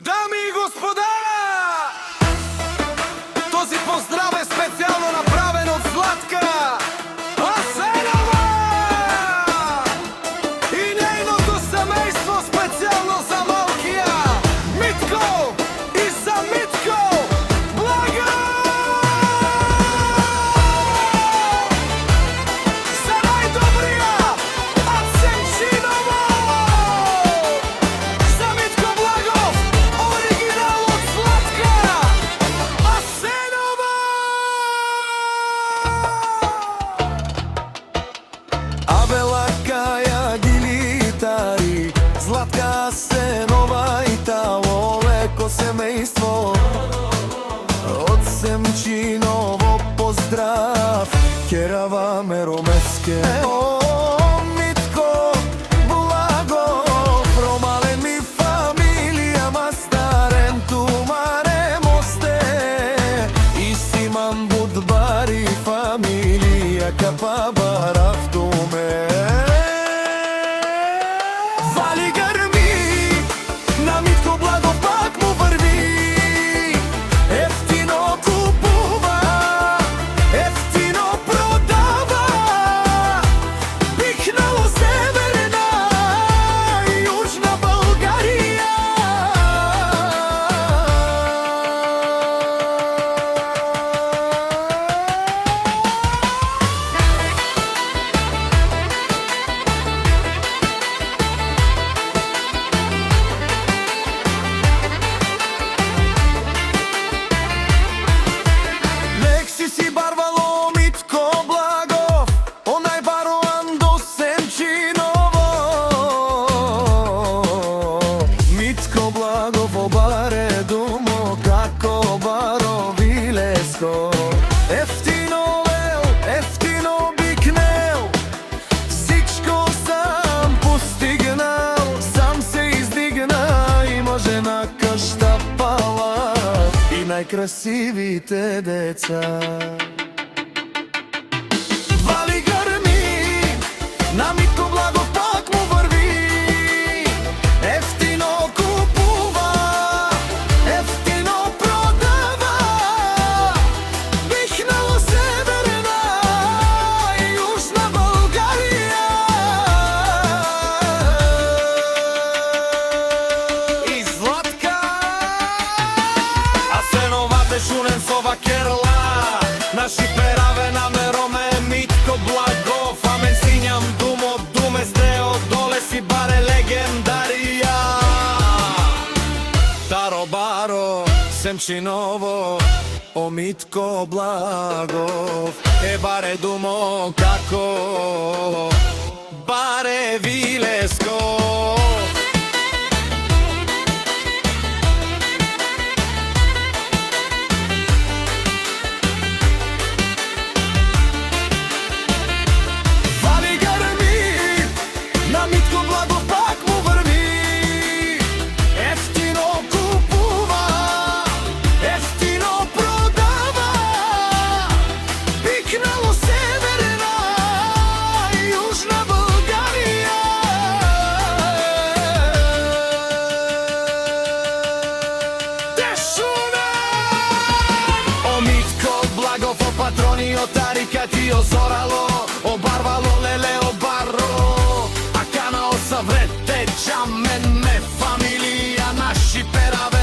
Дами и господа, този поздрав е специално направен от Златка Асенова и нейното семейство, специално за малкия Митко и за Митко Благо! За най-добрия Асенчиново! За Митко Благов, оригинал от Златка Асенова! Абе лакаја гилитари, Златка Асенова и таво леко семејство. Од Семчиново поздрав, кераваме ромеске. О, Митко Благов, ромален ми фамилија, ма старен тумаре мосте. И Симан Будбари фамилија, капа баравтуме. Вали грми, на Митко Благов пак му врви. Ефтино купува, ефтино продава. Пикнало Северна и Јужна Българија. Лекси си барвало Митко Благов, онај бароан до Семчиново. Митко Благов обаре думо како баровилеско. Ефтино лел, ефтино бикнел, всичко сам постигнал. Сам се издигна, има жена къща пала и најкрасивите деца. Вали грми, на Митко Благов пак му врви. Ефтино купува, ефтино продава. Пикнало Северна и Јужна Българија. И Златка Асенова дежурен со вакерла, наши пераве намероме Митко Благов. Амен синјам думо, думе стео, доле си баре легендарија. Таро баро, Семчиново, о Митко Благов. Е баре думо како баре вилеско. Вали грми, на Митко Благов пак му врви. Ефтино купува, ефтино продава. Пикнало Северна и Јужна Българија. О Митко Благов, о патрониот Арика ти озорало, обарвало леле обаро. А кана осаврете чамен ме фамилија, наши пераве